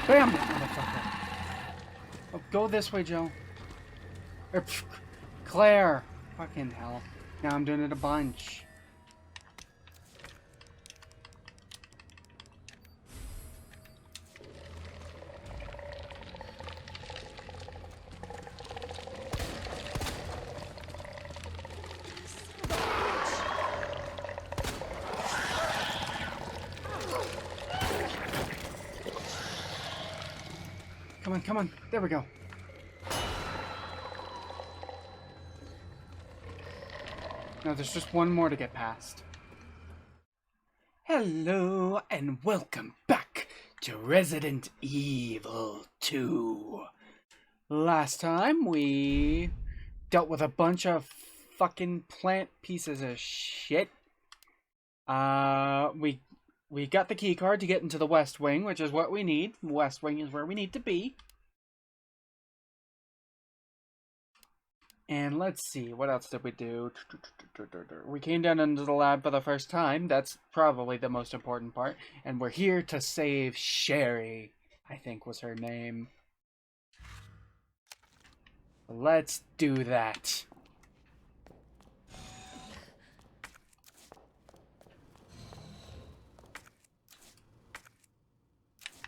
Bam, motherfucker. Oh, go this way, Joe. Or, Claire. Fucking hell. Now I'm doing it a bunch. Come on, come on. There we go. Now there's just one more to get past. Hello and welcome back to Resident Evil 2. Last time we dealt with a bunch of fucking plant pieces of shit. We got the key card to get into the West Wing, which is what we need. West Wing is where we need to be. And let's see, what else did we do? We came down into the lab for the first time. That's probably the most important part. And we're here to save Sherry, I think was her name. Let's do that.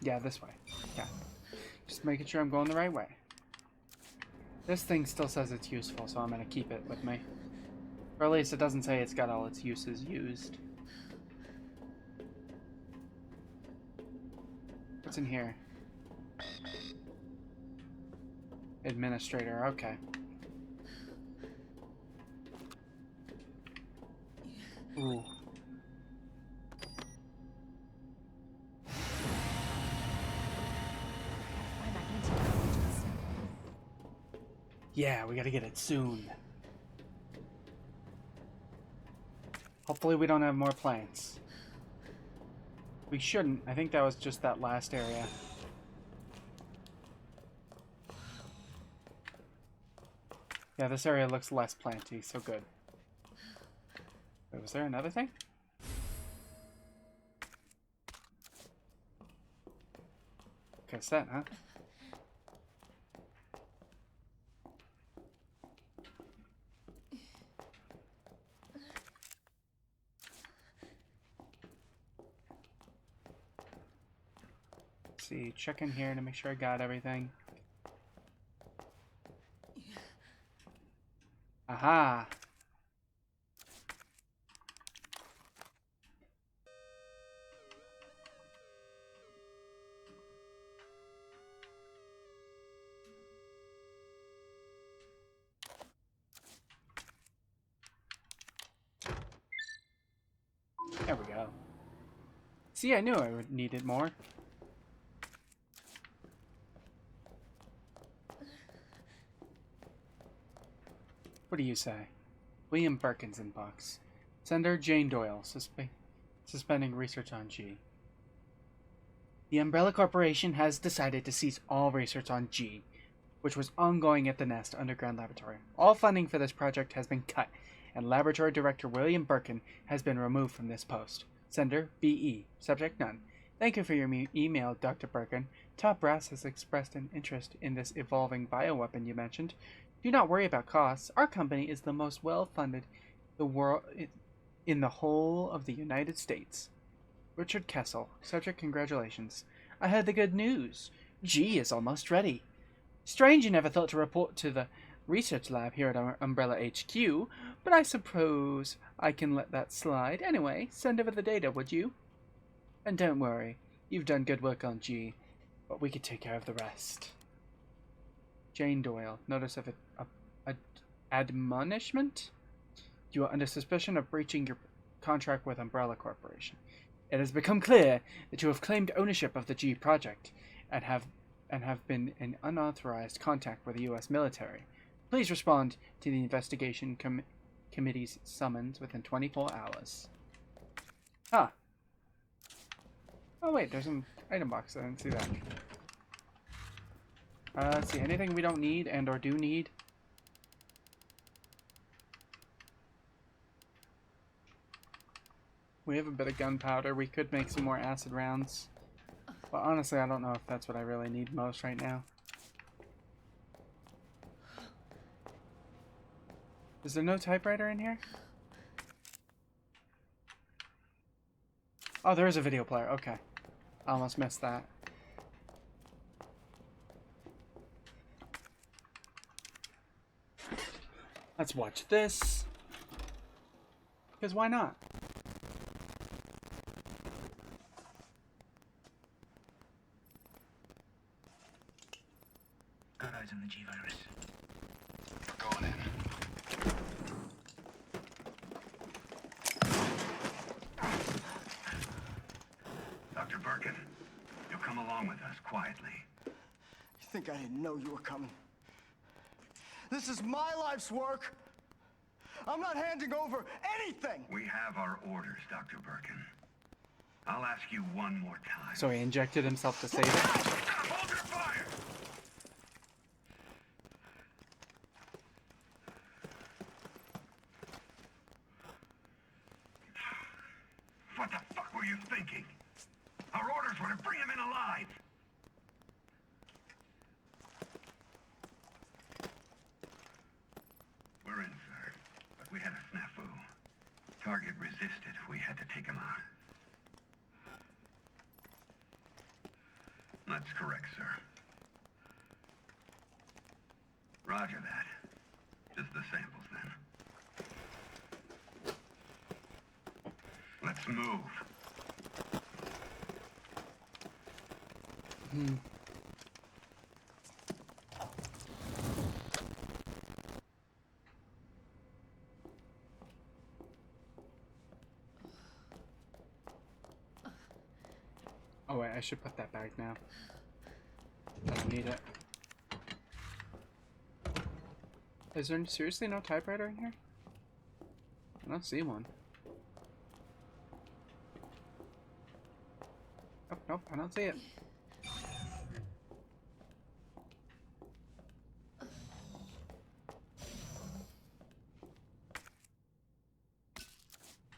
Yeah, this way. Yeah. Just making sure I'm going the right way. This thing still says it's useful, so I'm going to keep it with me. Or at least it doesn't say it's got all its uses used. What's in here? Administrator, okay. Ooh. Yeah, we gotta get it soon. Hopefully we don't have more plants. We shouldn't. I think that was just that last area. Yeah, this area looks less planty, so good. Wait, was there another thing? Cassette, huh? See, check in here to make sure I got everything. Aha! There we go. See, I knew I would need it more. What do you say? William Birkin's inbox. Sender Jane Doyle, suspending research on G. The Umbrella Corporation has decided to cease all research on G, which was ongoing at the Nest Underground Laboratory. All funding for this project has been cut, and Laboratory Director William Birkin has been removed from this post. Sender BE. Subject none. Thank you for your email, Dr. Birkin. Top Brass has expressed an interest in this evolving bioweapon you mentioned. Do not worry about costs. Our company is the most well-funded in the whole of the United States. Richard Kessel. Subject, congratulations. I heard the good news. G is almost ready. Strange you never thought to report to the research lab here at Umbrella HQ, but I suppose I can let that slide. Anyway, send over the data, would you? And don't worry, you've done good work on G, but we could take care of the rest. Jane Doyle. Notice of admonishment? You are under suspicion of breaching your contract with Umbrella Corporation. It has become clear that you have claimed ownership of the G project and have been in unauthorized contact with the U.S. military. Please respond to the investigation committee's summons within 24 hours. Ah. Oh wait, there's an item box. I didn't see that. Let's see, anything we don't need and or do need? We have a bit of gunpowder. We could make some more acid rounds. But honestly, I don't know if that's what I really need most right now. Is there no typewriter in here? Oh, there is a video player. Okay. I almost missed that. Let's watch this. Because why not? Got eyes on the G-Virus. We're going in. Dr. Birkin, you'll come along with us quietly. You think I didn't know you were coming? This is my life's work. I'm not handing over anything. We have our orders, Dr. Birkin. I'll ask you one more time. So he injected himself to save it? Hold your fire! What the fuck were you thinking? Our orders were to bring him in alive. We're in, sir. But we had a snafu. Target resisted. We had to take him out. That's correct, sir. Roger that. Just the samples, then. Let's move. Oh wait, I should put that back now. I don't need it. Is there seriously no typewriter in here? I don't see one. Oh, nope, I don't see it.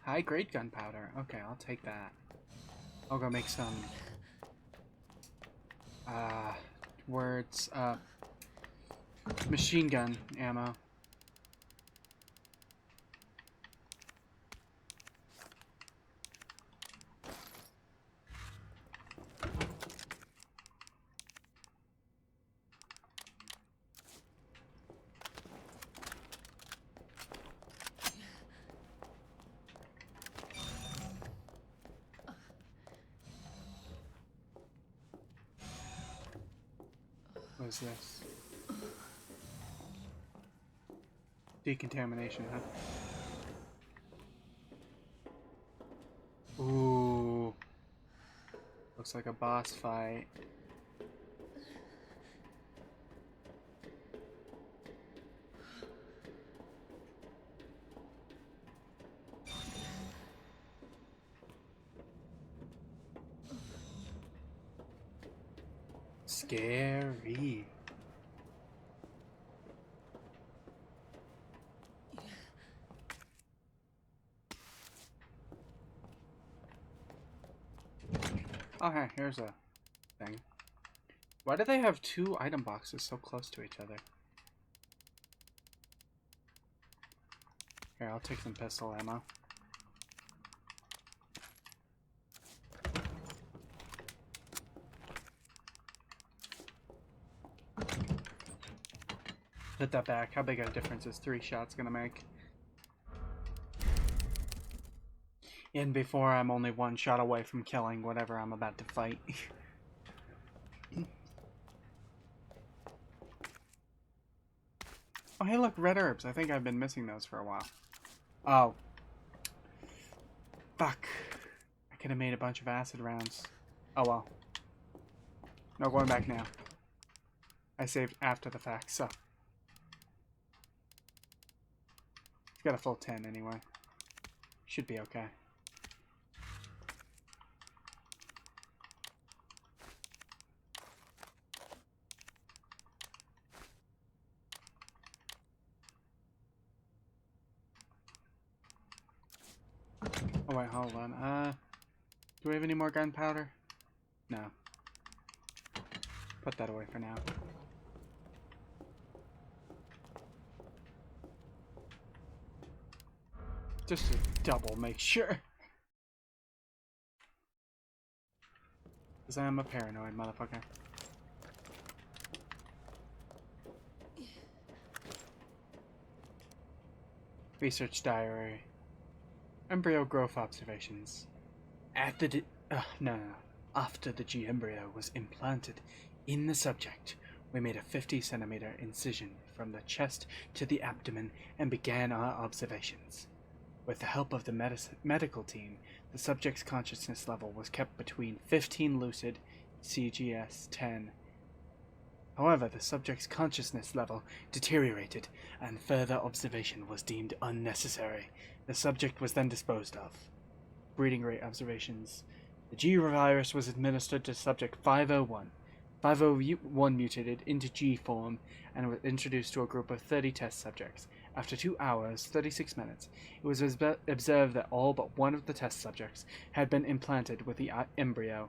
High grade gunpowder. Okay, I'll take that. I'll go make some machine gun ammo. What is this? Decontamination, huh? Ooh. Looks like a boss fight. Scary. Oh, hey, here's a thing. Why do they have two item boxes so close to each other? Here, I'll take some pistol ammo. Put that back. How big a difference is 3 shots gonna make? And before I'm only 1 shot away from killing whatever I'm about to fight. Oh, hey, look, red herbs. I think I've been missing those for a while. Oh. Fuck. I could have made a bunch of acid rounds. Oh, well. No, going back now. I saved after the fact, so. It's got a full 10 anyway. Should be okay. Oh wait, hold on. Do we have any more gunpowder? No. Put that away for now. Just to double make sure. Because I am a paranoid motherfucker. Research diary. Embryo growth observations. After the embryo was implanted in the subject, we made a 50-centimeter incision from the chest to the abdomen and began our observations. With the help of the medical team, the subject's consciousness level was kept between 15 lucid, CGS-10. However, the subject's consciousness level deteriorated, and further observation was deemed unnecessary. The subject was then disposed of. Breeding rate observations. The G virus was administered to subject 501. 501 mutated into G form and was introduced to a group of 30 test subjects. After 2 hours, 36 minutes, it was observed that all but one of the test subjects had been implanted with the embryo.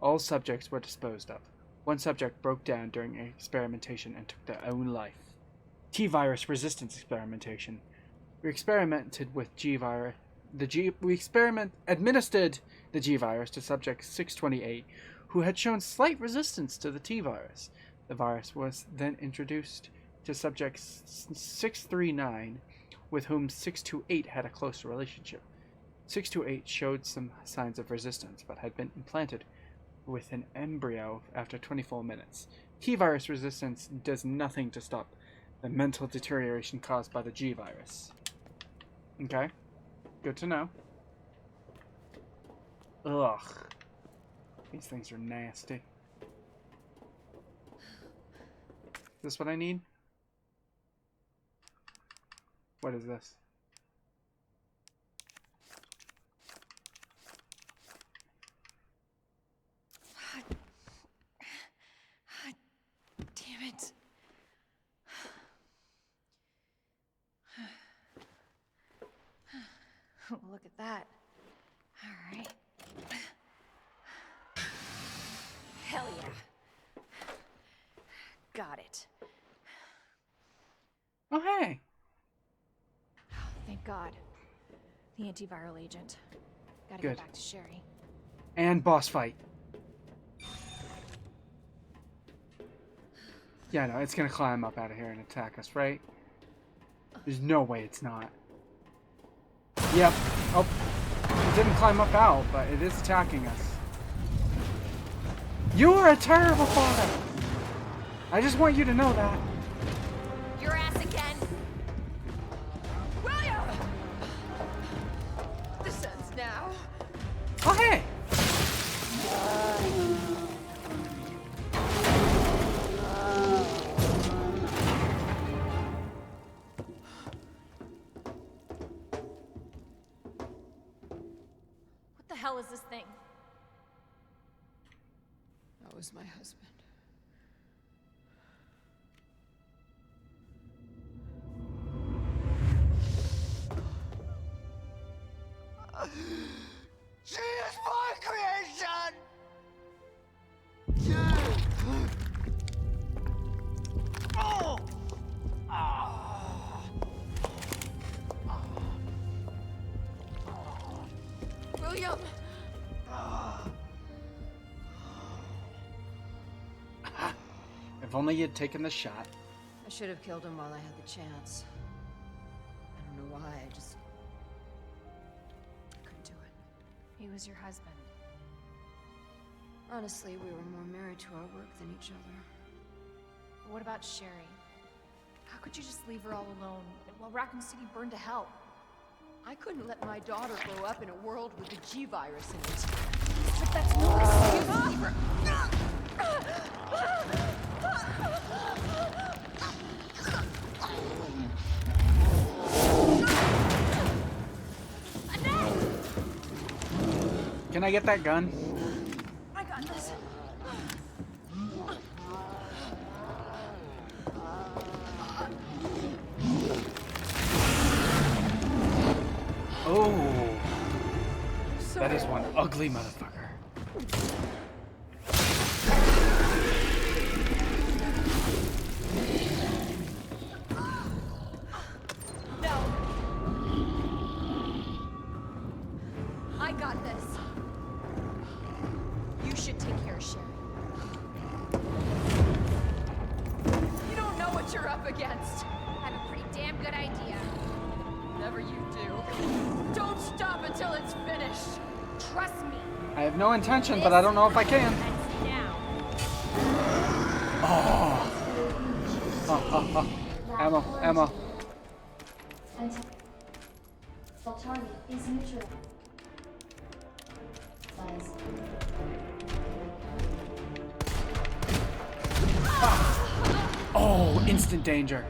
All subjects were disposed of. One subject broke down during experimentation and took their own life. T-virus resistance experimentation. We experimented with G-virus. Administered the G-virus to subject 628, who had shown slight resistance to the T-virus. The virus was then introduced to subject 639, with whom 628 had a close relationship. 628 showed some signs of resistance, but had been implanted with an embryo after 24 minutes. T-virus resistance does nothing to stop the mental deterioration caused by the G-virus. Okay, good to know. Ugh. These things are nasty. Is this what I need? What is this? Damn it. Look at that. All right. Hell yeah. Got it. Oh, hey. Thank God. The antiviral agent. Gotta Good. get back to Sherry. And boss fight. Yeah, no, it's gonna climb up out of here and attack us, right? There's no way it's not. Yep. Oh. It didn't climb up out, but it is attacking us. You're a terrible father! I just want you to know that. Your ass again! William! This ends now. Oh, hey! What the hell is this thing? That was my husband. She is my creation! Oh! William! If only you'd taken the shot. I should have killed him while I had the chance. I don't know why, I just couldn't do it. He was your husband. Honestly, we were more married to our work than each other. But what about Sherry? How could you just leave her all alone while Raccoon City burned to hell? I couldn't let my daughter grow up in a world with the G virus in it. But that's no excuse to leave her. Can I get that gun? I got this. Oh, that is one ugly motherfucker. got this. You should take care of Sherry. You don't know what you're up against. I have a pretty damn good idea. Whatever you do, don't stop until it's finished. Trust me. I have no intention, but I don't know if I can. That's now. Ammo, ammo. The target is neutral. Oh, instant danger.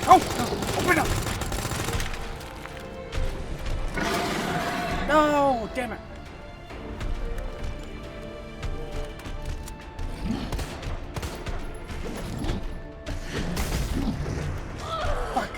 Oh! Open up! No! Damn it! Fuck!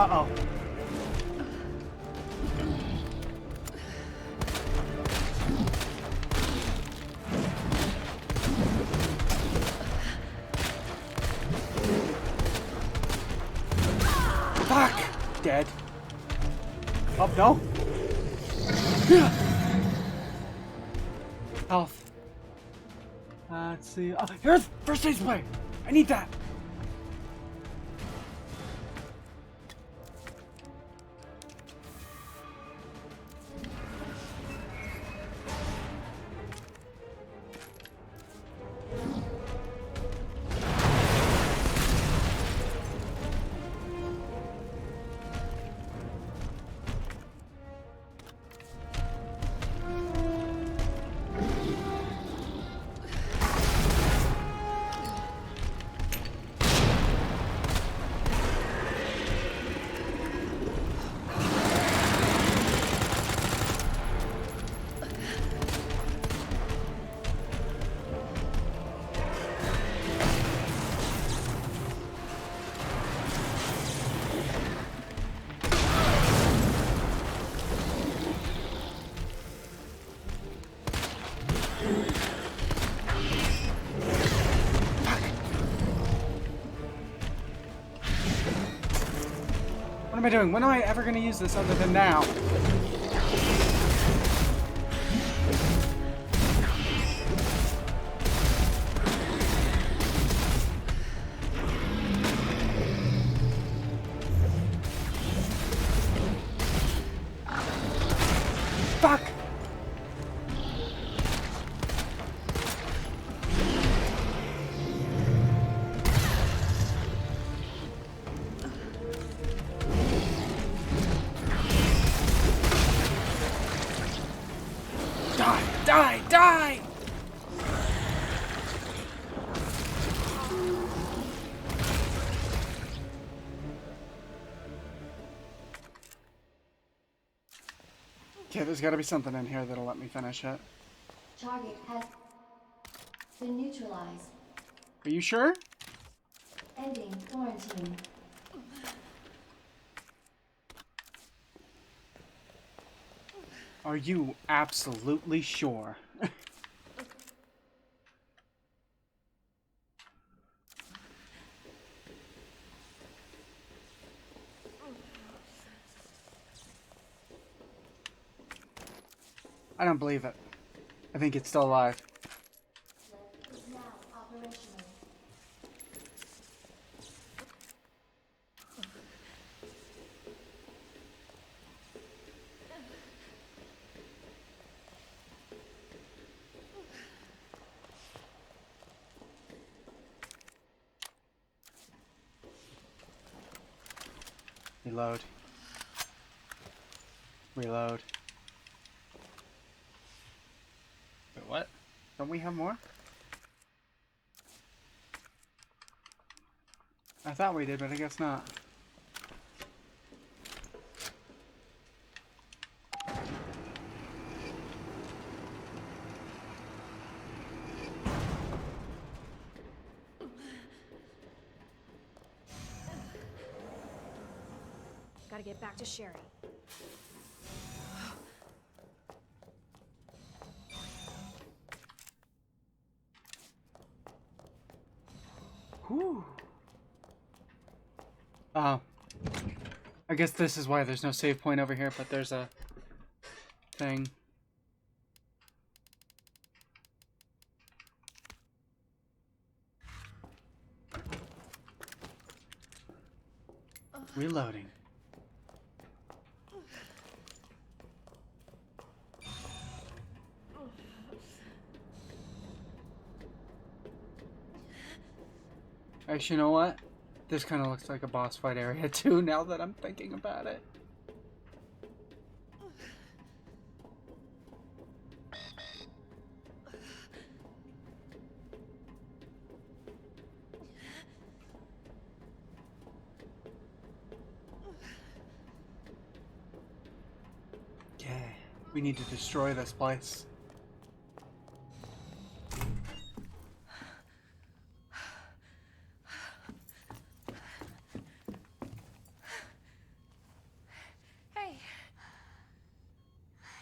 Uh-oh. Fuck! Dead. Oh, no. Health. Let's see. Oh, here's first aid spray. I need that. What am I doing? When am I ever going to use this other than now? Fuck! Die! Die! Die! Okay, there's gotta be something in here that'll let me finish it. Target has been neutralized. Are you sure? Ending quarantine. Are you absolutely sure? I don't believe it. I think it's still alive. Lift is now operational. Reload. Reload. Wait, what? Don't we have more? I thought we did, but I guess not. Gotta get back to Sherry. Whew. Oh. I guess this is why there's no save point over here, but there's a thing. Reloading. Actually, you know what? This kind of looks like a boss fight area too, now that I'm thinking about it. Okay, we need to destroy this place. Hey,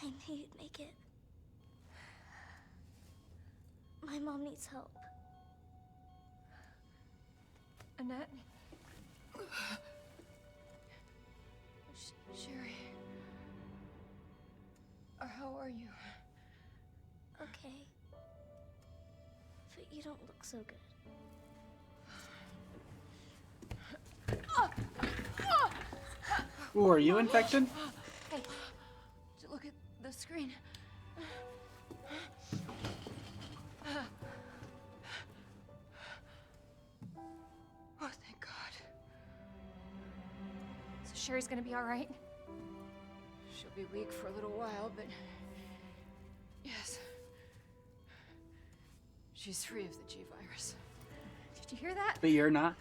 I knew you'd make it. My mom needs help. Annette? Sherry? How are you? Okay. But you don't look so good. Ooh, are you infected? Hey, look at the screen. Oh, thank God. So Sherry's gonna be all right? She'll be weak for a little while, but yes. She's free of the G-virus. Did you hear that? But you're not.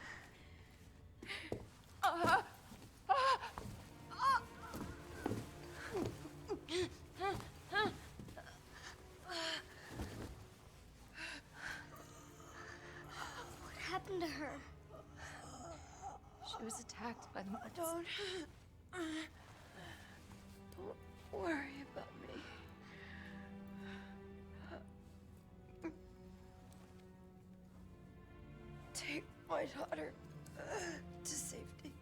What happened to her? She was attacked by the monsters. Don't worry about me. Take my daughter to safety.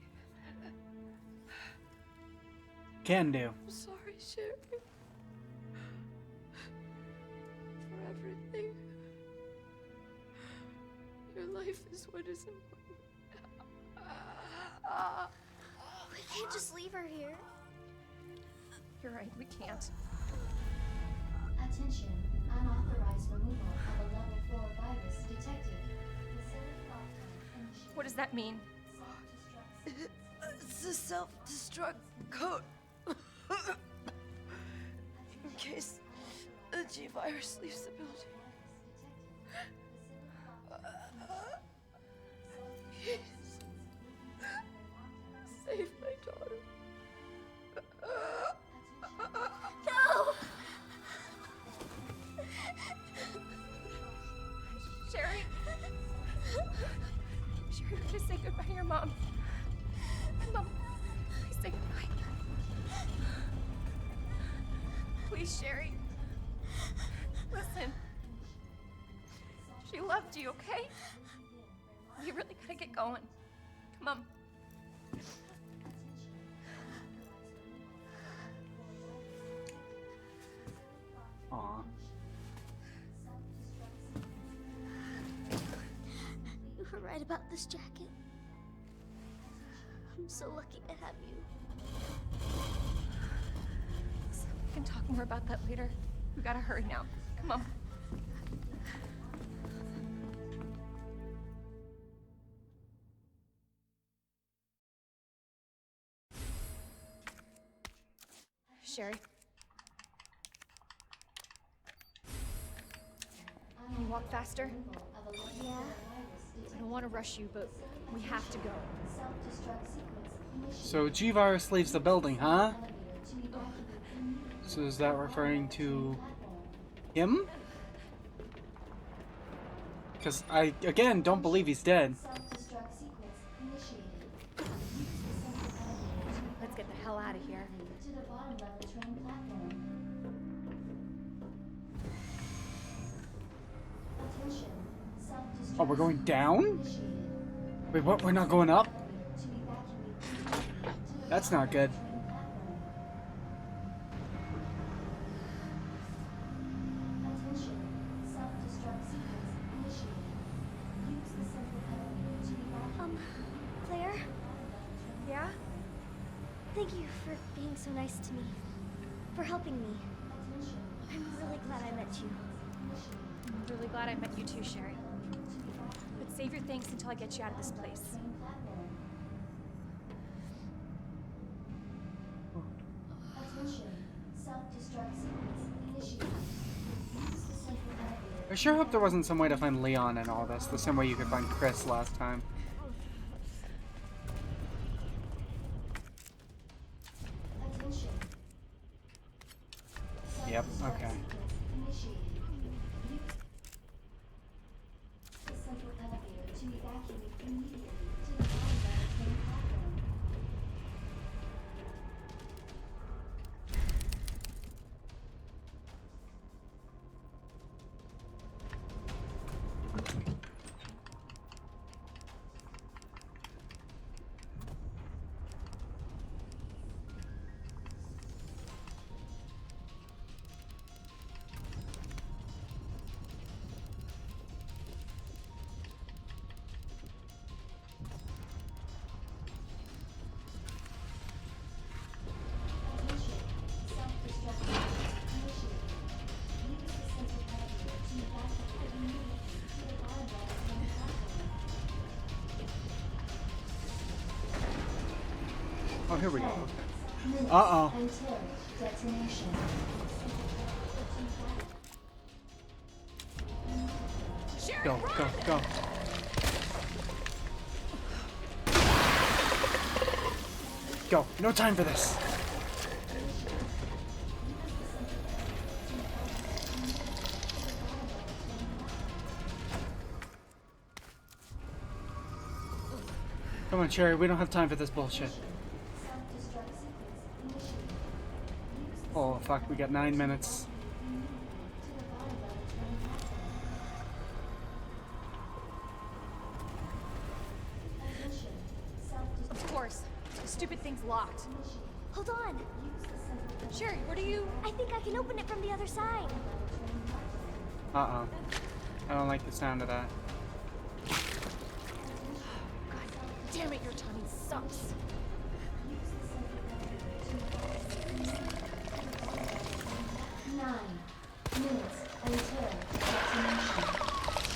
Can do. I'm sorry, Sherry. For everything. Your life is what is important. We can't just leave her here. You're right, we can't. Attention. Unauthorized removal of a level 4 virus detected. Facility lockdown initiated. What does that mean? Self-destruct. It's a self-destruct code. In case the G-virus leaves the building. Please. Save my daughter. No! Sherry? Sherry, we gotta say goodbye to your mom. Mom, please say goodbye. Please, Sherry. Listen. She loved you, okay? You really gotta get going. Come on. Aw. You were right about this jacket. I'm so lucky to have you. We can talk more about that later. We gotta hurry now. Come on. Sherry. Can you walk faster? Yeah? I don't want to rush you, but we have to go. So G-Virus leaves the building, huh? So is that referring to him? Because I, again, don't believe he's dead. Let's get the hell out of here. Oh, we're going down? Wait, what? We're not going up? That's not good. Claire? Yeah? Thank you for being so nice to me. For helping me. I'm really glad I met you. I'm really glad I met you too, Sherry. But save your thanks until I get you out of this place. I sure hope there wasn't some way to find Leon in all this, the same way you could find Chris last time. Yep, okay. Oh, here we go. Uh-oh. Go, go, go. Go. No time for this. Come on, Cherry. We don't have time for this bullshit. Oh, fuck. We got 9 minutes. Of course. The stupid thing's locked. Hold on. Sherry, what are you... I think I can open it from the other side. Uh-oh. I don't like the sound of that. God damn it, your timing sucks.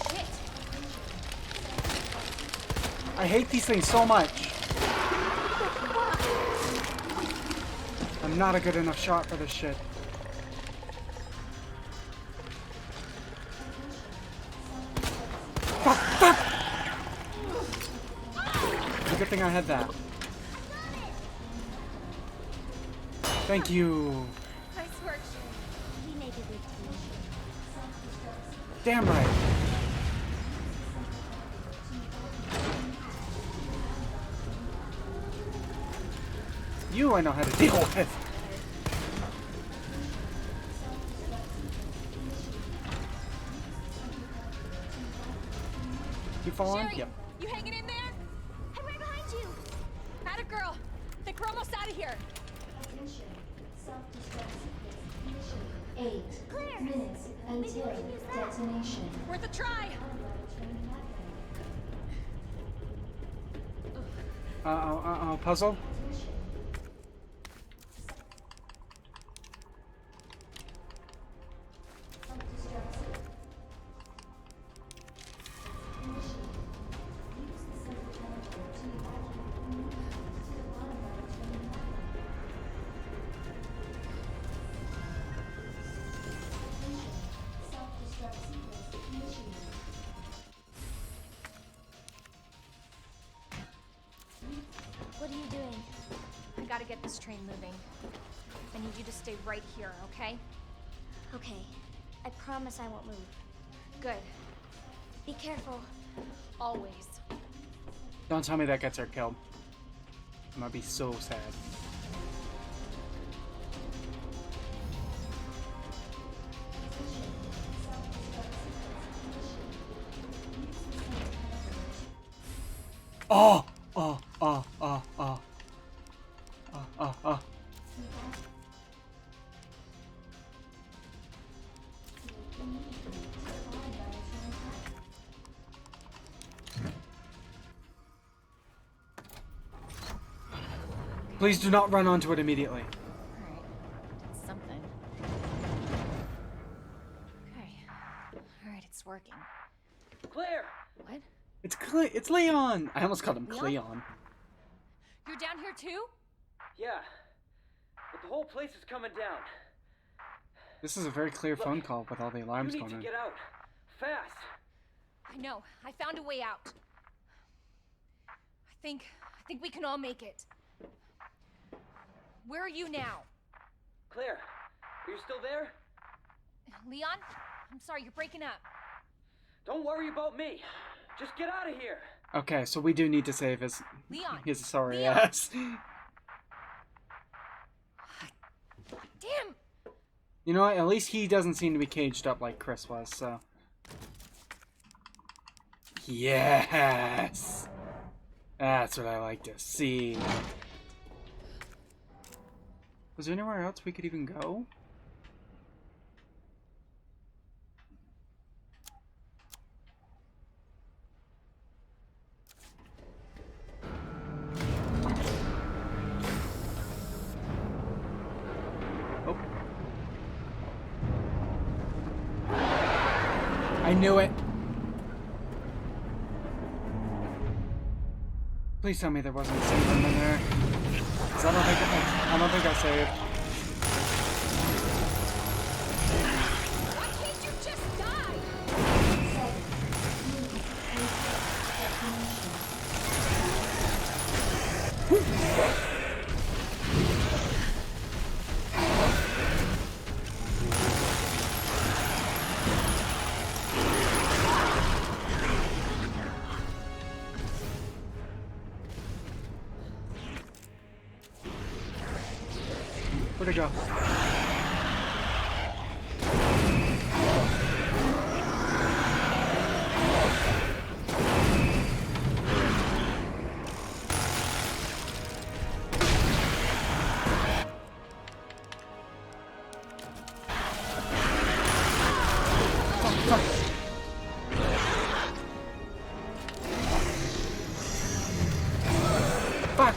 Shit! I hate these things so much. I'm not a good enough shot for this shit. Fuck, fuck! It's a good thing I had that. Thank you. Nice work, Sherry. We made a big deal. Damn right. You I know how to deal with. you fall on? Sherry, Yep. you hanging in there? I'm right behind you. Atta girl. Think we're almost out of here. Attention. Self-destruct sequence initiated. 8 Claire! minutes Maybe we until can use that. detonation. Worth a try. Puzzle? What are you doing? I gotta get this train moving. I need you to stay right here, okay? Okay. I promise I won't move. Good. Be careful. Always. Don't tell me that gets her killed. I'm gonna be so sad. Oh! Oh, oh, oh, oh. Oh, oh, oh. Please do not run onto it immediately. Alright. Did something. Okay. Alright, it's working. Claire! What? It's Leon! I almost called him Leon? Cleon. You're down here too? Yeah, but the whole place is coming down. This is a very clear phone call with all the alarms You need going to on. get out. Fast! I know. I found a way out. I think we can all make it. Where are you now? Claire, are you still there? Leon? I'm sorry, you're breaking up. Don't worry about me. Just get out of here. Okay, so we do need to save Leon! his sorry Leon! ass. Damn! You know what? At least he doesn't seem to be caged up like Chris was, so. Yes! That's what I like to see. Was there anywhere else we could even go? Oh. I knew it. Please tell me there wasn't a save room in there. 'Cause I don't think I saved. Why can't you just die? Where'd it go? Fuck!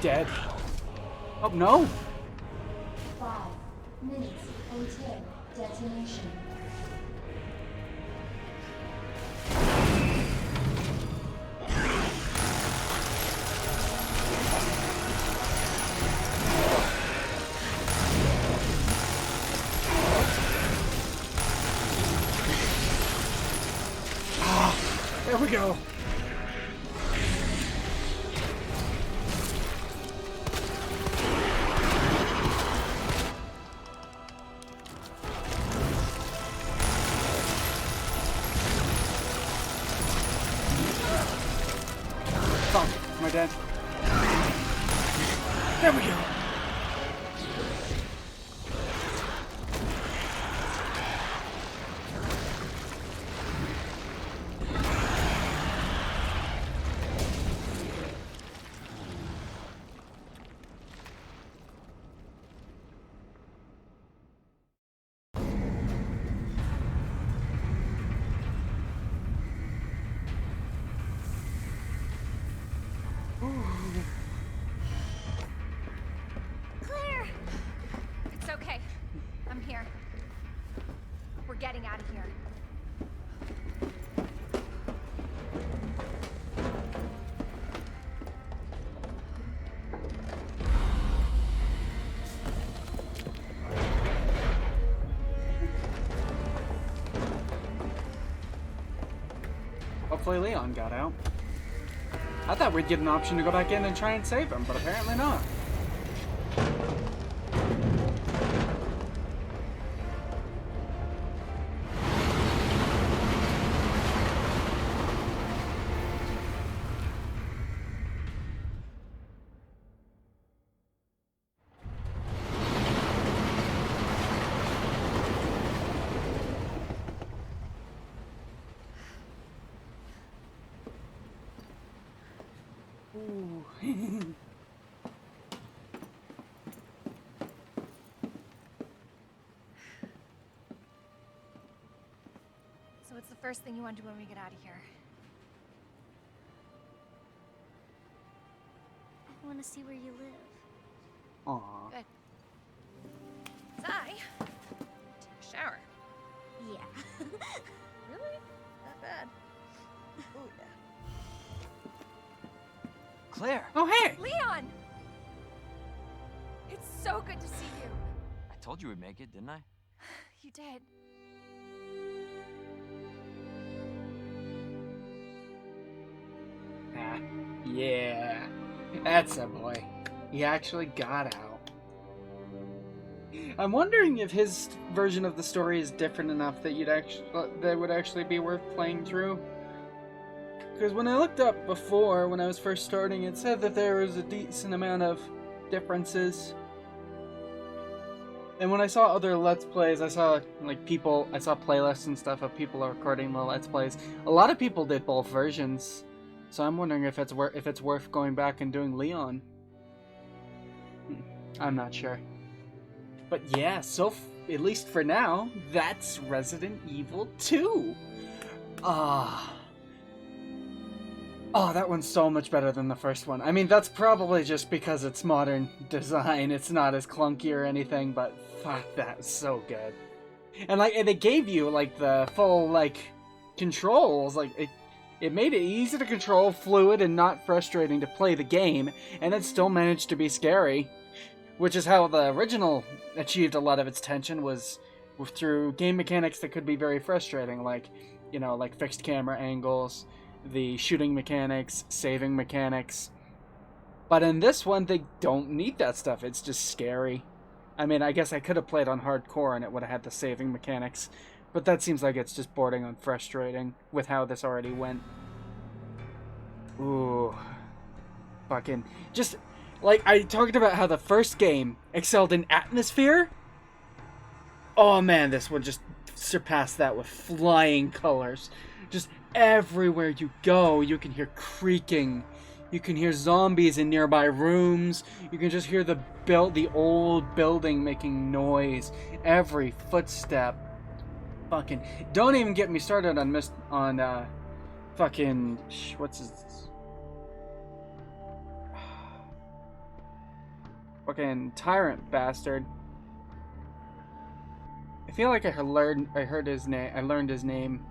dead. Oh, no! 5 minutes until detonation. There we go. Fuck, am I dead? There we go. Claire! It's okay. I'm here. We're getting out of here. Hopefully Leon got out. I thought we'd get an option to go back in and try and save him, but apparently not. So what's the first thing you want to do when we get out of here? I want to see where you live. Aww. Good. 'Cause I take a shower. Yeah. Really? Not bad. Oh yeah. Claire! Oh, hey! Leon! It's so good to see you. I told you we'd make it, didn't I? You did. Ah, yeah. That's a boy. He actually got out. I'm wondering if his version of the story is different enough that that would actually be worth playing through. Because when I looked up before, when I was first starting, it said that there was a decent amount of differences. And when I saw other Let's Plays, I saw playlists and stuff of people recording the Let's Plays. A lot of people did both versions. So I'm wondering if it's worth going back and doing Leon. I'm not sure. But yeah, at least for now, that's Resident Evil 2. Oh, that one's so much better than the first one. I mean, that's probably just because it's modern design. It's not as clunky or anything, but fuck, that's so good. And they gave you the full controls. It made it easy to control, fluid, and not frustrating to play the game, and it still managed to be scary. Which is how the original achieved a lot of its tension, was through game mechanics that could be very frustrating, like fixed camera angles, the shooting mechanics, saving mechanics. But in this one, they don't need that stuff. It's just scary. I mean, I guess I could have played on hardcore and it would have had the saving mechanics, but that seems like it's just bordering on frustrating with how this already went. Ooh. Fucking... Just... I talked about how the first game excelled in atmosphere. Oh man, this one just surpassed that with flying colors. Just everywhere you go, you can hear creaking. You can hear zombies in nearby rooms. You can just hear the old building making noise. Every footstep. Fucking... Don't even get me started on fucking... What's his... fucking tyrant bastard. I feel like I heard his name. I learned his name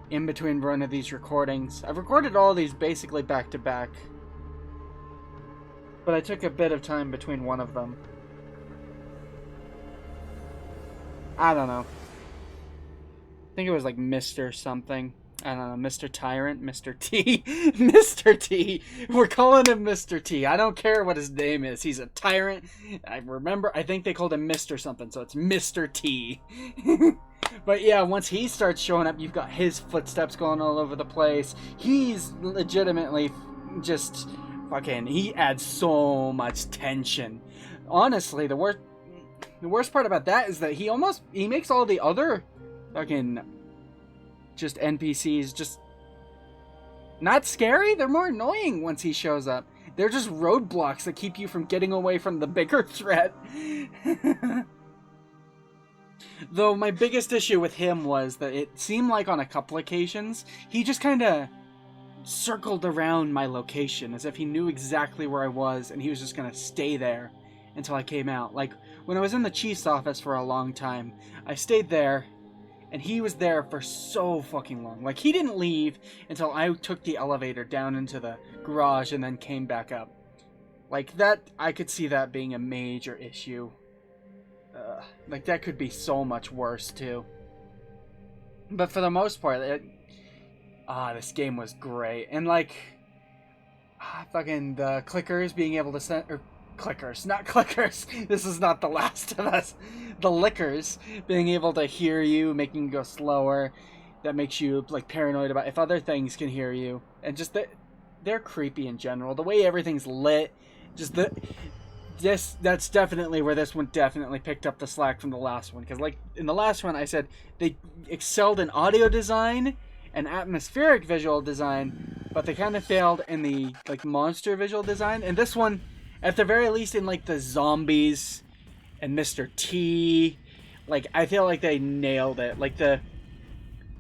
in between one of these recordings. I've recorded all these basically back to back, but I took a bit of time between one of them. I don't know. I think it was like Mr. something. I don't know, Mr. Tyrant, Mr. T. Mr. T. We're calling him Mr. T. I don't care what his name is. He's a tyrant. I think they called him Mr. something, so it's Mr. T. But yeah, once he starts showing up, you've got his footsteps going all over the place. He's legitimately just fucking, he adds so much tension. Honestly, the worst part about that is that he makes all the other fucking just NPCs just not scary. They're more annoying once he shows up. They're just roadblocks that keep you from getting away from the bigger threat. Though my biggest issue with him was that it seemed like on a couple occasions he just kind of circled around my location as if he knew exactly where I was and he was just gonna stay there until I came out. Like when I was in the chief's office for a long time, I stayed there and he was there for so fucking long. Like, he didn't leave until I took the elevator down into the garage and then came back up. Like, that, I could see that being a major issue. Like, that could be so much worse, too. But for the most part, this game was great. And, like, fucking the clickers being able to send... Clickers, not clickers. This is not The Last of Us. The lickers being able to hear you, making you go slower. That makes you like paranoid about if other things can hear you. And just they're creepy in general. The way everything's lit, that's definitely where this one definitely picked up the slack from the last one. Because like in the last one, I said they excelled in audio design and atmospheric visual design, but they kind of failed in the like monster visual design. And this one, at the very least, in like the zombies and Mr. T, like I feel like they nailed it. Like the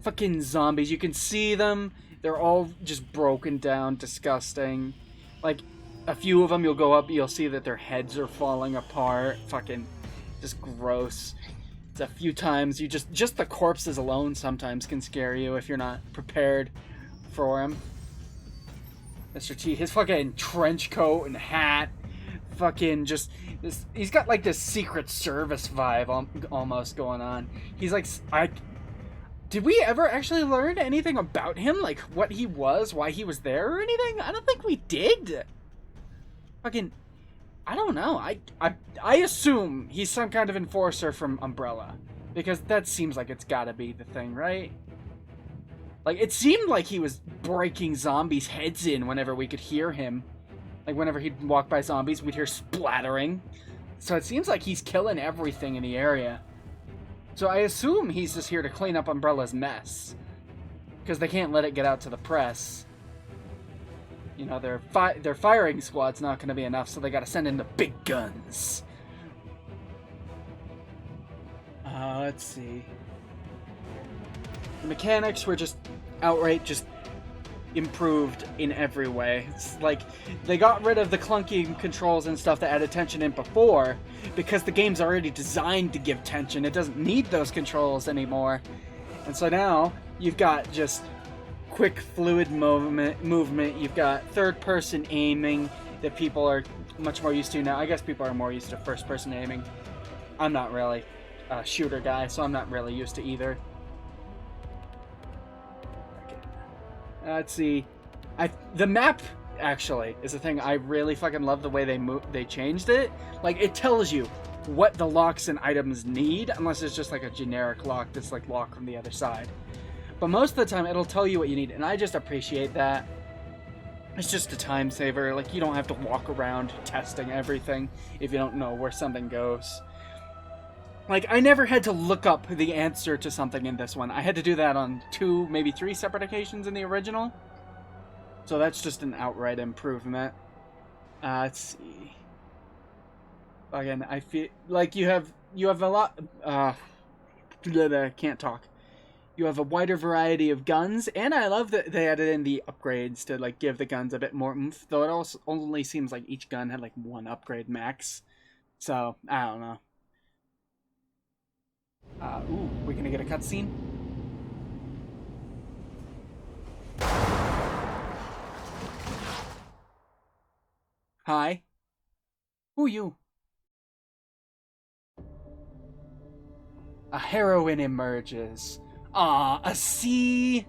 fucking zombies, you can see them. They're all just broken down, disgusting. Like a few of them, you'll go up, you'll see that their heads are falling apart. Fucking just gross. It's a few times you just the corpses alone sometimes can scare you if you're not prepared for them. Mr. T, his fucking trench coat and hat. Fucking just this, he's got like this Secret Service vibe almost going on. He's like, did we ever actually learn anything about him, like what he was, why he was there or anything? I don't think we did. Fucking, I don't know. I assume he's some kind of enforcer from Umbrella, because that seems like it's gotta be the thing, right? Like it seemed like he was breaking zombies' heads in whenever we could hear him. Like, whenever he'd walk by zombies, we'd hear splattering. So it seems like he's killing everything in the area. So I assume he's just here to clean up Umbrella's mess. Because they can't let it get out to the press. You know, their firing squad's not going to be enough, so they got to send in the big guns. Let's see. The mechanics were just outright just improved in every way. It's like they got rid of the clunky controls and stuff that added tension in before, because the game's already designed to give tension. It doesn't need those controls anymore. And so now you've got just quick fluid movement. You've got third person aiming that people are much more used to now. I guess people are more used to first person aiming. I'm not really a shooter guy, so I'm not really used to either. Let's see. The map actually is the thing I really fucking love, the way they changed it. Like, it tells you what the locks and items need, unless it's just like a generic lock that's like locked from the other side. But most of the time it'll tell you what you need, and I just appreciate that. It's just a time saver. Like, you don't have to walk around testing everything if you don't know where something goes. Like, I never had to look up the answer to something in this one. I had to do that on 2, maybe 3 separate occasions in the original. So that's just an outright improvement. Let's see. Again, I feel like you have a lot... can't talk. You have a wider variety of guns, and I love that they added in the upgrades to like give the guns a bit more oomph, though it also only seems like each gun had like 1 upgrade max. So, I don't know. Ooh, we're gonna get a cutscene? Hi. Who you? A heroine emerges. Ah, a C.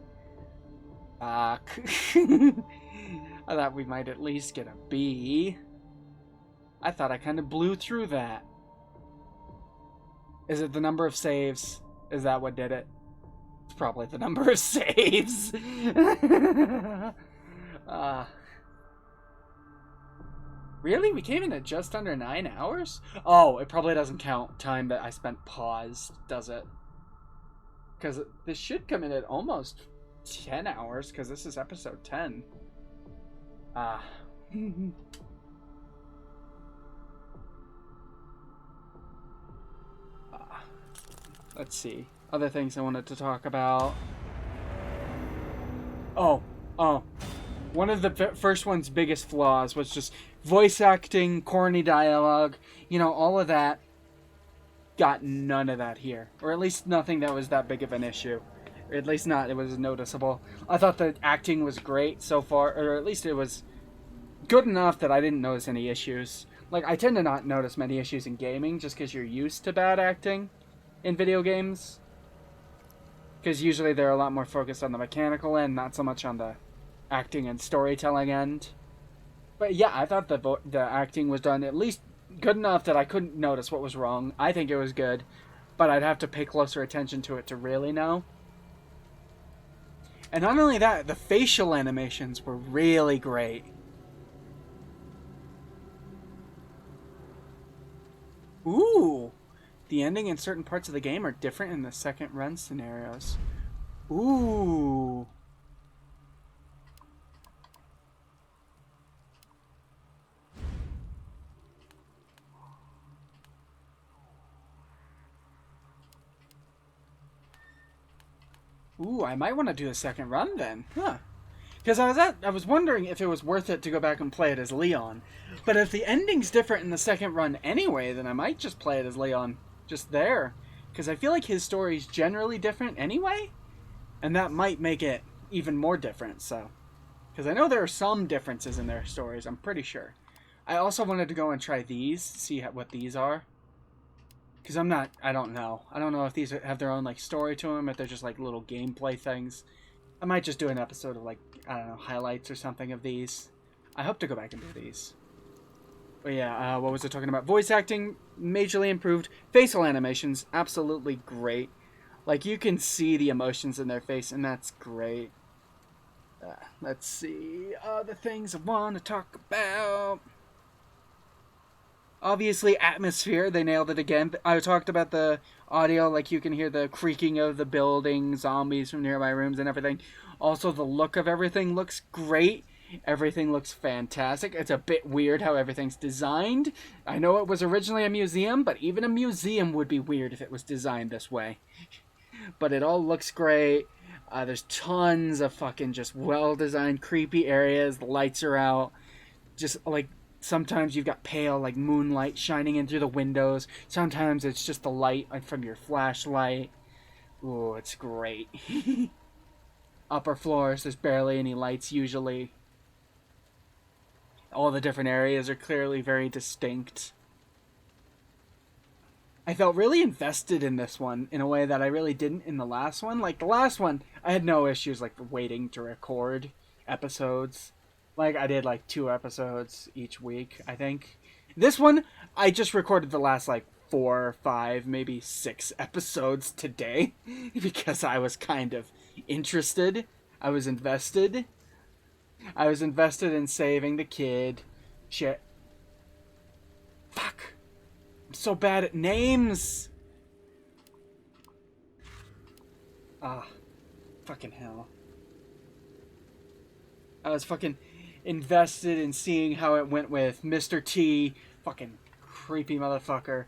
Fuck. I thought we might at least get a B. I thought I kind of blew through that. Is it the number of saves? Is that what did it? It's probably the number of saves. Really? We came in at just under 9 hours? Oh, it probably doesn't count time that I spent paused, does it? Because this should come in at almost 10 hours, because this is episode 10. Let's see. Other things I wanted to talk about. Oh. One of the first one's biggest flaws was just voice acting, corny dialogue, all of that. Got none of that here. Or at least nothing that was that big of an issue. Or at least it was noticeable. I thought the acting was great so far, or at least it was good enough that I didn't notice any issues. Like, I tend to not notice many issues in gaming just because you're used to bad acting in video games. Because usually they're a lot more focused on the mechanical end, not so much on the acting and storytelling end. But yeah, I thought the acting was done at least good enough that I couldn't notice what was wrong. I think it was good, but I'd have to pay closer attention to it to really know. And not only that, the facial animations were really great. Ooh! The ending in certain parts of the game are different in the second run scenarios. Ooh! Ooh, I might want to do the second run then. Huh. Because I was wondering if it was worth it to go back and play it as Leon. But if the ending's different in the second run anyway, then I might just play it as Leon just there. Because I feel like his story's generally different anyway. And that might make it even more different, so. Because I know there are some differences in their stories, I'm pretty sure. I also wanted to go and try these, see what these are. Because I don't know. I don't know if these have their own, like, story to them, if they're just, like, little gameplay things. I might just do an episode of, like, I don't know, highlights or something of these. I hope to go back and do these. But yeah, what was I talking about? Voice acting, majorly improved. Facial animations, absolutely great. Like, you can see the emotions in their face, and that's great. Let's see. The things I want to talk about. Obviously, atmosphere, they nailed it again. I talked about the audio, like you can hear the creaking of the building, zombies from nearby rooms and everything. Also, the look of everything looks great. Everything looks fantastic. It's a bit weird how everything's designed. I know it was originally a museum, but even a museum would be weird if it was designed this way. But it all looks great. There's tons of fucking just well-designed, creepy areas. The lights are out. Just, like, sometimes you've got pale, like, moonlight shining in through the windows. Sometimes it's just the light from your flashlight. Ooh, it's great. Upper floors, there's barely any lights usually. All the different areas are clearly very distinct. I felt really invested in this one in a way that I really didn't in the last one. Like, the last one, I had no issues, like, waiting to record episodes. Like, I did, like, 2 episodes each week, I think. This one, I just recorded the last, like, 4 or 5, maybe 6 episodes today. Because I was kind of interested. I was invested. I was invested in saving the kid. Shit. Fuck. I'm so bad at names. Fucking hell. I was fucking invested in seeing how it went with Mr. T, fucking creepy motherfucker,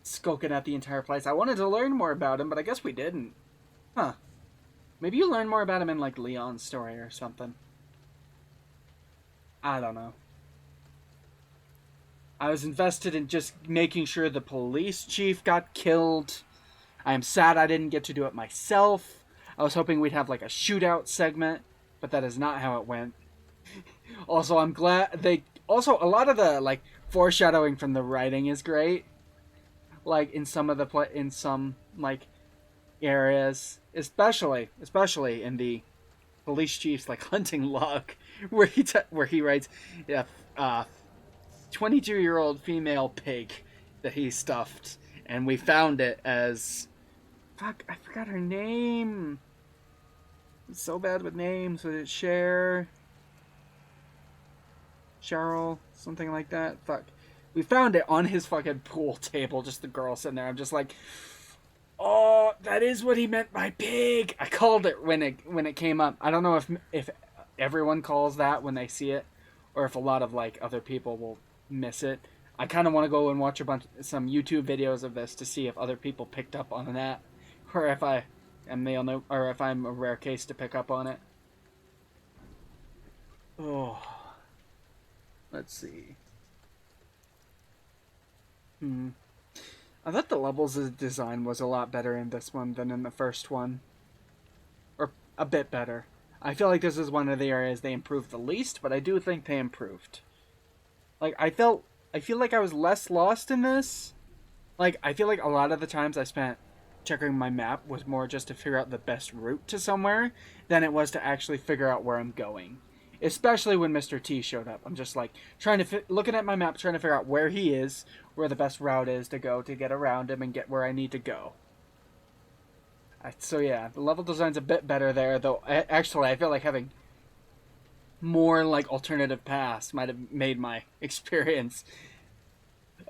skulking at the entire place. I wanted to learn more about him, but I guess we didn't. Huh. Maybe you learn more about him in, like, Leon's story or something. I don't know. I was invested in just making sure the police chief got killed. I am sad I didn't get to do it myself. I was hoping we'd have like a shootout segment, but that is not how it went. Also, I'm glad also a lot of the like foreshadowing from the writing is great. Like in some of the in some like areas, especially in the police chief's like hunting log, where he writes, yeah, 22-year-old female pig that he stuffed, and we found it as, fuck, I forgot her name. I'm so bad with names. Was it Cheryl, something like that? Fuck. We found it on his fucking pool table, just the girl sitting there. I'm just like, oh, that is what he meant by pig. I called it when it came up. I don't know if everyone calls that when they see it, or if a lot of like other people will miss it. I kind of want to go and watch some YouTube videos of this to see if other people picked up on that, or if I am or if I'm a rare case to pick up on it. Oh, let's see. I thought the levels' design was a lot better in this one than in the first one. Or a bit better. I feel like this is one of the areas they improved the least, but I do think they improved. Like, I feel like I was less lost in this. Like, I feel like a lot of the times I spent checking my map was more just to figure out the best route to somewhere than it was to actually figure out where I'm going. Especially when Mr. T showed up. I'm just like looking at my map, trying to figure out where he is, where the best route is to go to get around him and get where I need to go. So yeah, the level design's a bit better there, though actually I feel like having more like alternative paths might have made my experience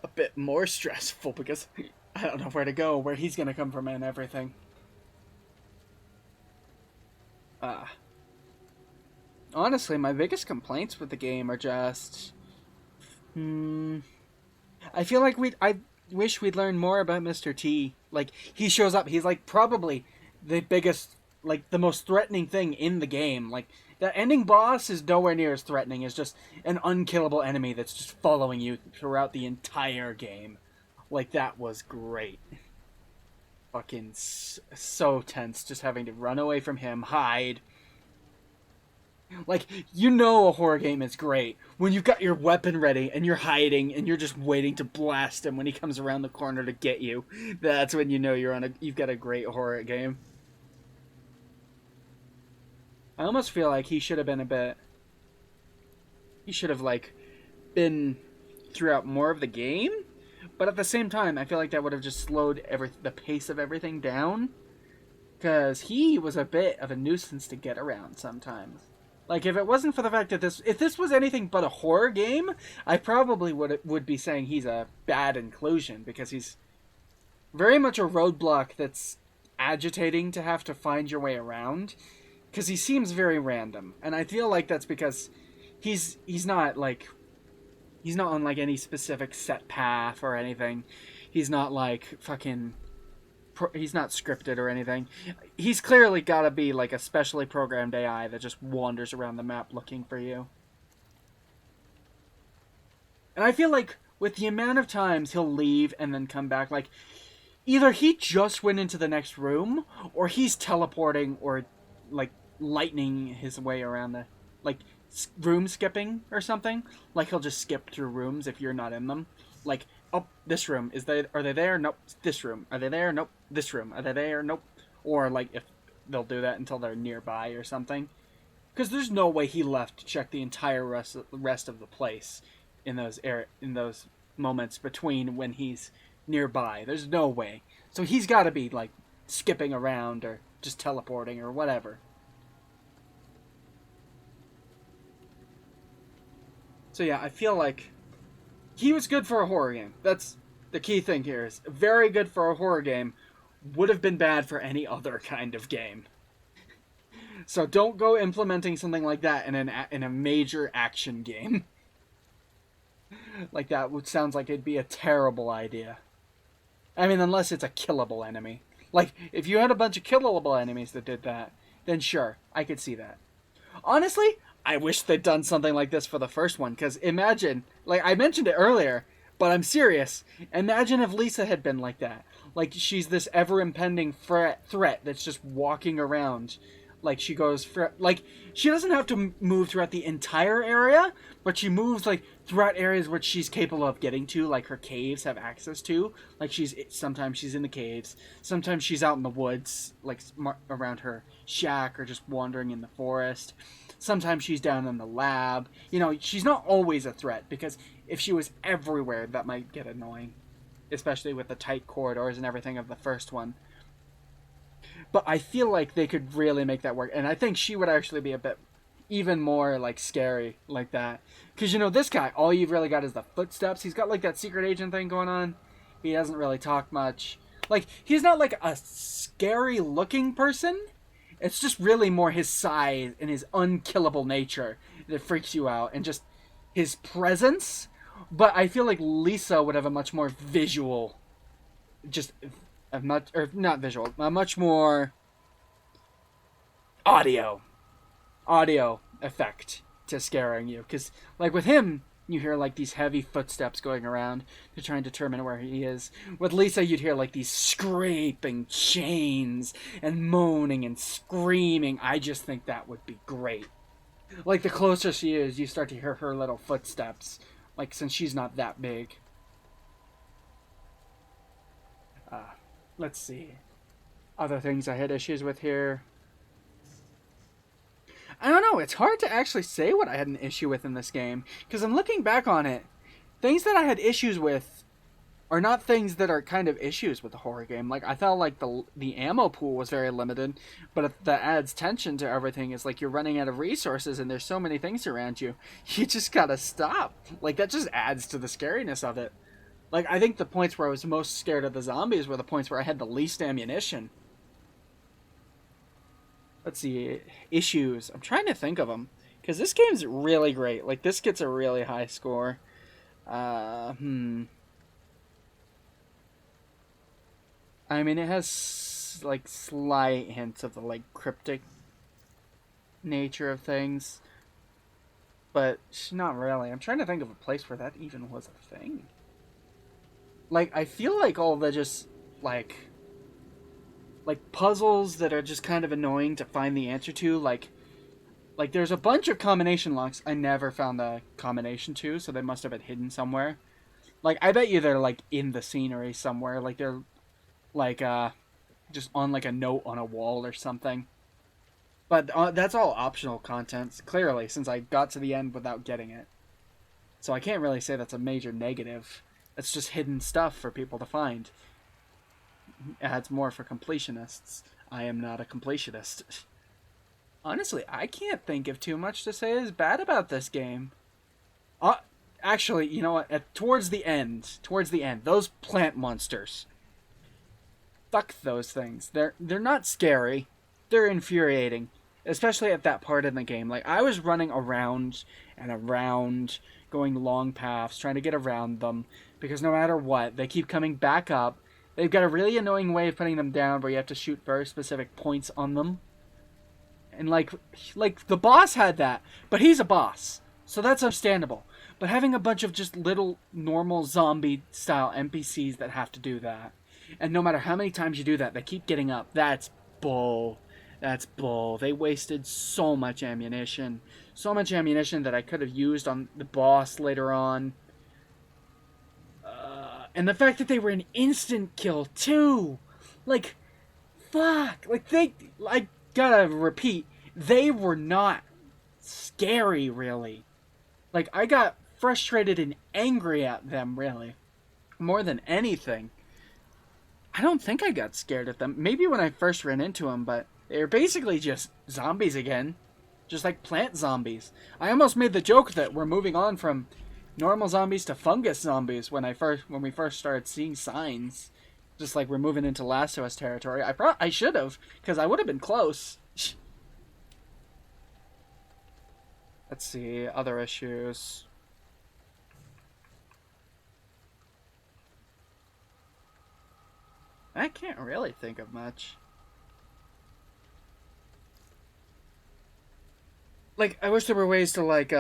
a bit more stressful because I don't know where to go, where he's gonna come from and everything. Honestly, my biggest complaints with the game are just... I feel like I wish we'd learn more about Mr. T. Like, he shows up, he's like probably the biggest, like the most threatening thing in the game. Like, the ending boss is nowhere near as threatening. It's just an unkillable enemy that's just following you throughout the entire game. Like, that was great. Fucking so tense, just having to run away from him, hide. Like, you know a horror game is great when you've got your weapon ready and you're hiding and you're just waiting to blast him when he comes around the corner to get you. That's when you know you've got a great horror game. I almost feel like he should have been like been throughout more of the game, but at the same time I feel like that would have just slowed the pace of everything down, because he was a bit of a nuisance to get around sometimes. Like, if it wasn't for the fact that if this was anything but a horror game, I probably would be saying he's a bad inclusion, because he's very much a roadblock that's agitating to have to find your way around, because he seems very random, and I feel like that's because he's not on like any specific set path or anything. He's not like fucking... He's not scripted or anything. He's clearly got to be like a specially programmed AI that just wanders around the map looking for you. And I feel like with the amount of times he'll leave and then come back, like, either he just went into the next room, or he's teleporting or like lightning his way around the, like, room skipping or something. Like, he'll just skip through rooms if you're not in them. Like, oh, this room. Are they there? Nope. This room. Are they there? Nope. This room. Are they there? Nope. Or, like, if they'll do that until they're nearby or something. Because there's no way he left to check the entire rest of the place in those moments between when he's nearby. There's no way. So he's got to be, like, skipping around or just teleporting or whatever. So yeah, I feel like he was good for a horror game. That's the key thing here. Is very good for a horror game. Would have been bad for any other kind of game. So don't go implementing something like that in a major action game. Like, that sounds like it'd be a terrible idea. I mean, unless it's a killable enemy. Like, if you had a bunch of killable enemies that did that, then sure, I could see that. Honestly, I wish they'd done something like this for the first one, because imagine, like I mentioned it earlier, But I'm serious. Imagine if Lisa had been like that. Like, she's this ever-impending threat that's just walking around. Like, she goes... like, she doesn't have to move throughout the entire area, but she moves, like, throughout areas which she's capable of getting to, like her caves have access to. Like, sometimes she's in the caves. Sometimes she's out in the woods, like, around her shack, or just wandering in the forest. Sometimes she's down in the lab. You know, she's not always a threat, because if she was everywhere, that might get annoying. Especially with the tight corridors and everything of the first one. But I feel like they could really make that work. And I think she would actually be a bit even more, like, scary like that. Because, you know, this guy, all you've really got is the footsteps. He's got, like, that secret agent thing going on. He doesn't really talk much. Like, he's not, like, a scary-looking person. It's just really more his size and his unkillable nature that freaks you out. And just his presence. But I feel like Lisa would have a much more visual... just... a much more audio effect to scaring you. Because, like, with him, you hear, like, these heavy footsteps going around to try and determine where he is. With Lisa, you'd hear, like, these scraping chains and moaning and screaming. I just think that would be great. Like, the closer she is, you start to hear her little footsteps. Like, since she's not that big. Let's see. Other things I had issues with here. I don't know. It's hard to actually say what I had an issue with in this game. Because I'm looking back on it. Things that I had issues with are not things that are kind of issues with the horror game. Like, I felt like the ammo pool was very limited. But that adds tension to everything. It's like you're running out of resources and there's so many things around you. You just gotta stop. Like, that just adds to the scariness of it. Like, I think the points where I was most scared of the zombies were the points where I had the least ammunition. Let's see. Issues. I'm trying to think of them. Because this game's really great. Like, this gets a really high score. I mean, it has, like, slight hints of the, like, cryptic nature of things. But not really. I'm trying to think of a place where that even was a thing. Like, I feel like all the just, like, puzzles that are just kind of annoying to find the answer to, like, there's a bunch of combination locks I never found the combination to, so they must have been hidden somewhere. Like, I bet you they're, like, in the scenery somewhere, like, they're, like, just on, like, a note on a wall or something. But that's all optional content, clearly, since I got to the end without getting it. So I can't really say that's a major negative. It's just hidden stuff for people to find. It adds more for completionists. I am not a completionist. Honestly, I can't think of too much to say is bad about this game. Actually, you know what? Towards the end, those plant monsters. Fuck those things. They're not scary. They're infuriating. Especially at that part in the game. Like, I was running around and around, going long paths, trying to get around them. Because no matter what, they keep coming back up. They've got a really annoying way of putting them down where you have to shoot very specific points on them. And like the boss had that, but he's a boss. So that's understandable. But having a bunch of just little normal zombie style NPCs that have to do that. And no matter how many times you do that, they keep getting up. That's bull. That's bull. They wasted so much ammunition. So much ammunition that I could have used on the boss later on. And the fact that they were an instant kill, too. Like, fuck. Like, I gotta repeat, they were not scary, really. Like, I got frustrated and angry at them, really. More than anything. I don't think I got scared at them. Maybe when I first ran into them, but they were basically just zombies again. Just like plant zombies. I almost made the joke that we're moving on from normal zombies to fungus zombies when we first started seeing signs. Just like we're moving into Last of Us territory. I should have, because I would have been close. Let's see, other issues. I can't really think of much. Like, I wish there were ways to, like,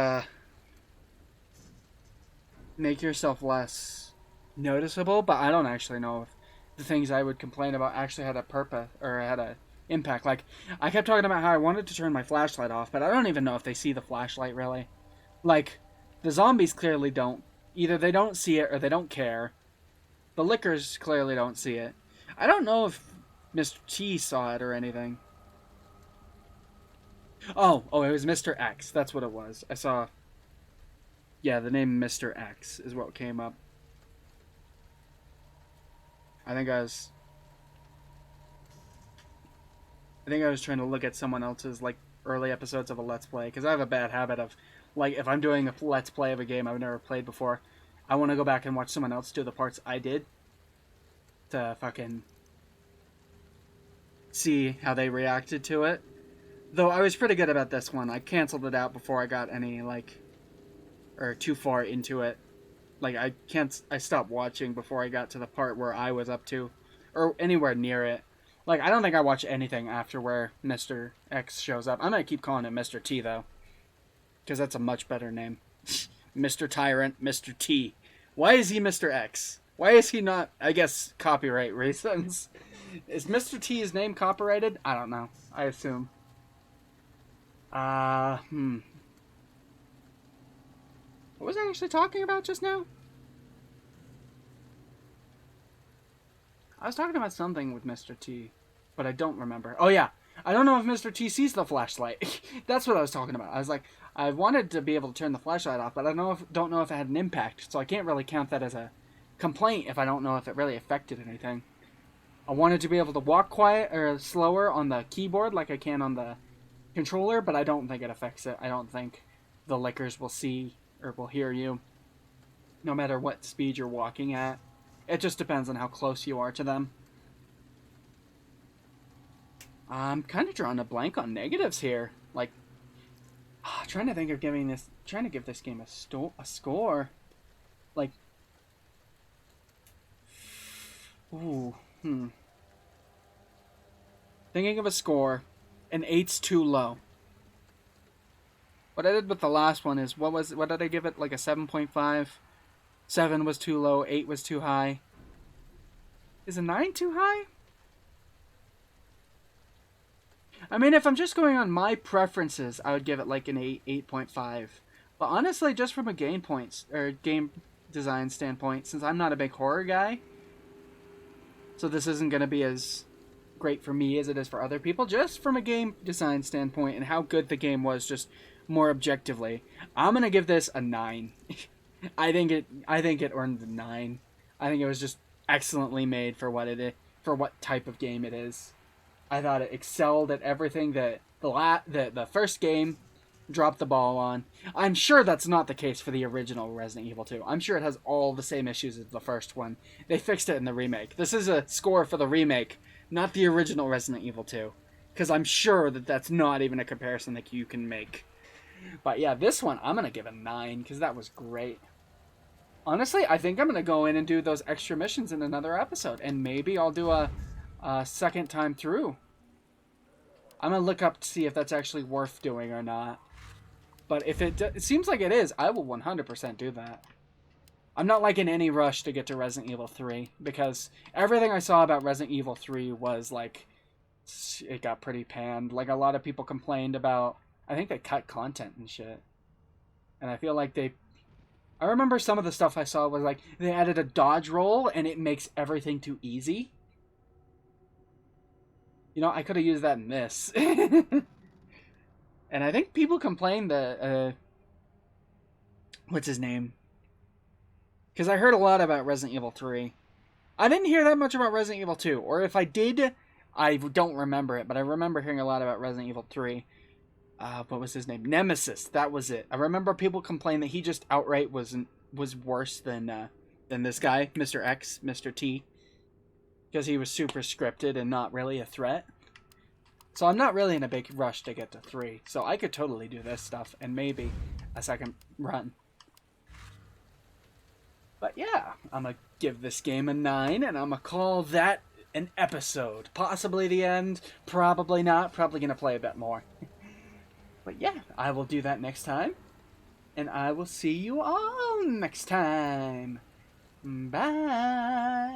make yourself less noticeable, but I don't actually know if the things I would complain about actually had a purpose or had a impact. Like, I kept talking about how I wanted to turn my flashlight off, but I don't even know if they see the flashlight, really. Like, the zombies clearly don't. Either they don't see it or they don't care. The lickers clearly don't see it. I don't know if Mr. T saw it or anything. Oh, it was Mr. X. That's what it was. I saw... Yeah, the name Mr. X is what came up. I think I was trying to look at someone else's, like, early episodes of a Let's Play, because I have a bad habit of, like, if I'm doing a Let's Play of a game I've never played before, I want to go back and watch someone else do the parts I did to fucking see how they reacted to it. Though I was pretty good about this one. I canceled it out before I got any, like, or too far into it. Like, I stopped watching before I got to the part where I was up to, or anywhere near it. Like, I don't think I watch anything after where Mr. X shows up. I'm gonna keep calling it Mr. T, though, because that's a much better name. Mr. Tyrant, Mr. T. Why is he Mr. X? Why is he not, I guess, copyright reasons? Is Mr. T's name copyrighted? I don't know. I assume. What was I actually talking about just now? I was talking about something with Mr. T, but I don't remember. Oh yeah, I don't know if Mr. T sees the flashlight. That's what I was talking about. I was like, I wanted to be able to turn the flashlight off, but I don't know if it had an impact, so I can't really count that as a complaint if I don't know if it really affected anything. I wanted to be able to walk quiet or slower on the keyboard like I can on the controller, but I don't think it affects it. I don't think the lickers will see or will hear you, no matter what speed you're walking at. It just depends on how close you are to them. I'm kind of drawing a blank on negatives here. Like, trying to think of trying to give this game a score. Like, thinking of a score, an 8's too low. What I did with the last one is, what did I give it? Like a 7.5? 7 was too low, 8 was too high. Is a 9 too high? I mean, if I'm just going on my preferences, I would give it like an 8, 8.5. But honestly, just from a game design standpoint, since I'm not a big horror guy, so this isn't going to be as great for me as it is for other people, just from a game design standpoint and how good the game was just more objectively, I'm going to give this a 9. I think it earned the 9. I think it was just excellently made for what it is, for what type of game it is. I thought it excelled at everything that the first game dropped the ball on. I'm sure that's not the case for the original Resident Evil 2. I'm sure it has all the same issues as the first one. They fixed it in the remake. This is a score for the remake, not the original Resident Evil 2. Because I'm sure that that's not even a comparison that you can make. But yeah, this one, I'm going to give a 9, because that was great. Honestly, I think I'm going to go in and do those extra missions in another episode. And maybe I'll do a second time through. I'm going to look up to see if that's actually worth doing or not. But if it seems like it is, I will 100% do that. I'm not like in any rush to get to Resident Evil 3. Because everything I saw about Resident Evil 3 was like, it got pretty panned. Like a lot of people complained about, I think they cut content and shit. And I feel like I remember some of the stuff I saw was like, they added a dodge roll and it makes everything too easy. You know, I could have used that in this. And I think people complained that, what's his name? Because I heard a lot about Resident Evil 3. I didn't hear that much about Resident Evil 2. Or if I did, I don't remember it. But I remember hearing a lot about Resident Evil 3. What was his name? Nemesis. That was it. I remember people complain that he just outright was worse than this guy, Mr. X, Mr. T, because he was super scripted and not really a threat. So I'm not really in a big rush to get to 3. So I could totally do this stuff and maybe a second run. But yeah, I'm gonna give this game a 9 and I'm gonna call that an episode. Possibly the end. Probably not. Probably gonna play a bit more. But yeah, I will do that next time. And I will see you all next time. Bye.